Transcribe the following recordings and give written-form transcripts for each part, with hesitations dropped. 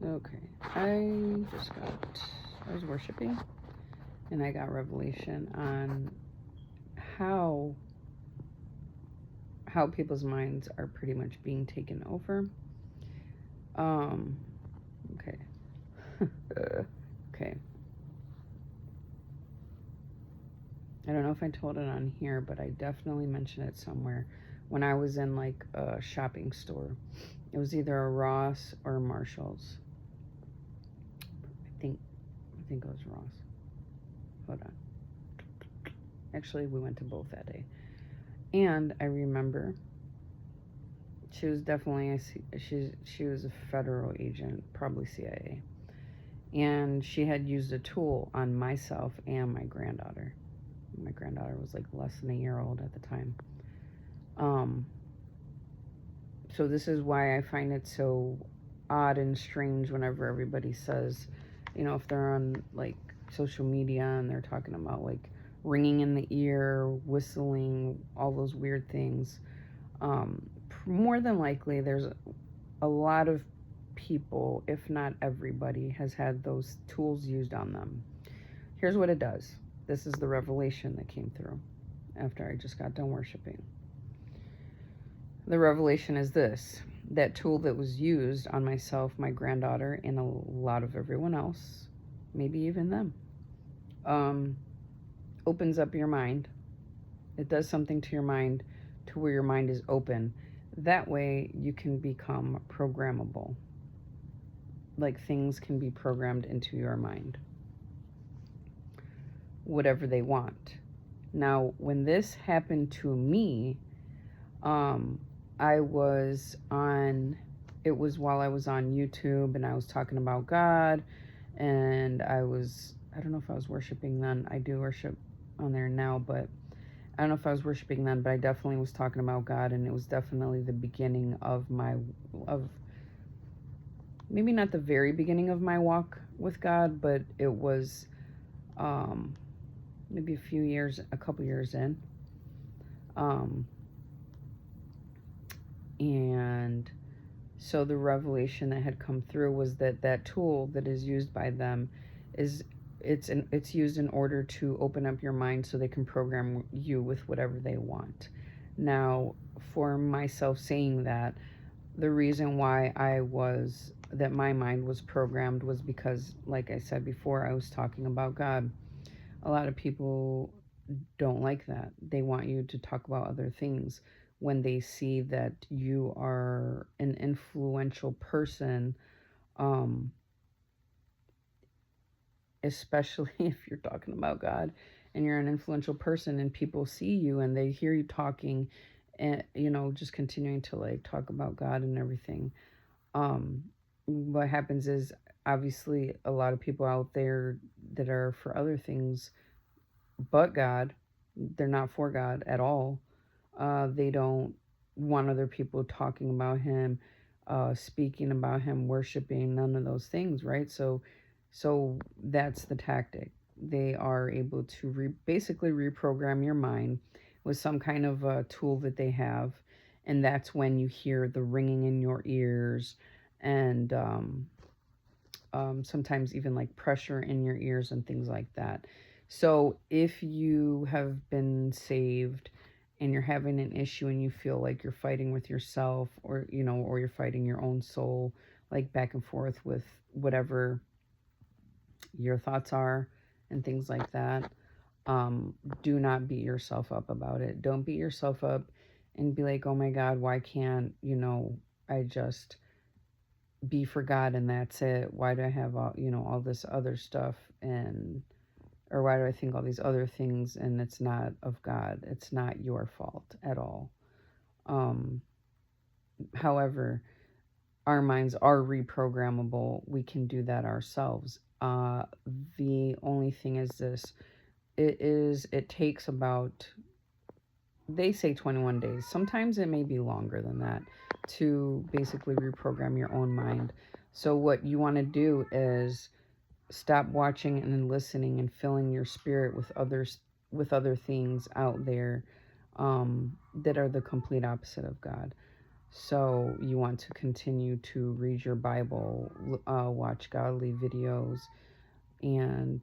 Okay, I was worshiping and I got revelation on how how people's minds are pretty much being taken over. Um, okay. Okay. I don't know if I told it on here, but I definitely mentioned it somewhere. When I was in like a shopping store, it was either a Ross or a Marshalls. I think I think it was Ross. Hold on. Actually, we went to both that day, and I remember she was definitely she was a federal agent, probably CIA, and she had used a tool on myself and my granddaughter. My granddaughter was like less than a year old at the time. Um, so this is why I find it so odd and strange whenever everybody says, if they're on like social media and they're talking about like ringing in the ear, whistling, all those weird things. More than likely, there's a lot of people, if not everybody, has had those tools used on them. Here's what it does. This is the revelation that came through after I just got done worshiping. The revelation is this: that tool that was used on myself, my granddaughter, and a lot of everyone else, maybe even them, um, opens up your mind. It does something to your mind to where your mind is open. That way, you can become programmable. Like things can be programmed into your mind, whatever they want. Now, when this happened to me, um, I was on, it was while I was on YouTube and I was talking about God, and I don't know if I was worshiping then. I do worship on there now, but I don't know if I was worshiping then, but I definitely was talking about God, and it was definitely the beginning of maybe not the very beginning of my walk with God, but it was um, maybe a couple years in. Um, and so the revelation that had come through was that that tool that is used by them is it's used in order to open up your mind so they can program you with whatever they want. Now, for myself saying that, the reason why my mind was programmed was because, like I said before, I was talking about God. A lot of people don't like that. They want you to talk about other things when they see that you are an influential person, um, especially if you're talking about God and you're an influential person and people see you and they hear you talking and, just continuing to like talk about God and everything. Um, what happens is obviously a lot of people out there that are for other things but God, they're not for God at all. They don't want other people talking about Him, speaking about Him, worshiping, none of those things, right? So that's the tactic. They are able to basically reprogram your mind with some kind of tool that they have, and that's when you hear the ringing in your ears, and sometimes even like pressure in your ears and things like that. So if you have been saved and you're having an issue and you feel like you're fighting with yourself, or or you're fighting your own soul, like back and forth with whatever your thoughts are and things like that, do not beat yourself up about it. Don't beat yourself up and be like, oh my God, why can't I just be for God and that's it? Why do I have all this other stuff, and or why do I think all these other things and it's not of God? It's not your fault at all. Um, However, our minds are reprogrammable. We can do that ourselves. The only thing is this: it takes about, they say 21 days. Sometimes it may be longer than that to basically reprogram your own mind. So what you want to do is stop watching and listening and filling your spirit with other things out there, that are the complete opposite of God. So you want to continue to read your Bible, watch godly videos, and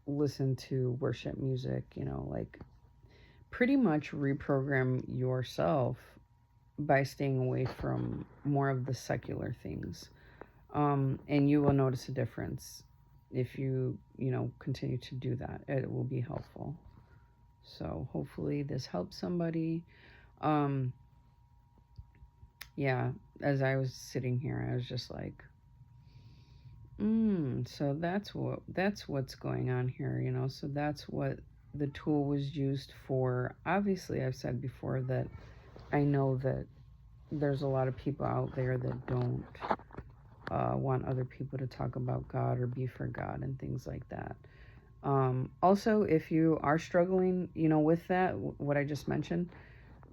listen to worship music, like pretty much reprogram yourself by staying away from more of the secular things. And you will notice a difference if you continue to do that. It will be helpful. So hopefully this helps somebody. Um, yeah, as I was sitting here, I was just like, so that's what's going on here. So that's what the tool was used for. Obviously, I've said before that I know that there's a lot of people out there that don't want other people to talk about God or be for God and things like that. Also, if you are struggling, with that, what I just mentioned,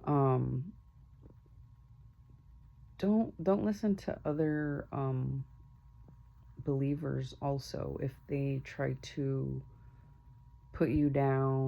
um, don't listen to other believers. Also, if they try to put you down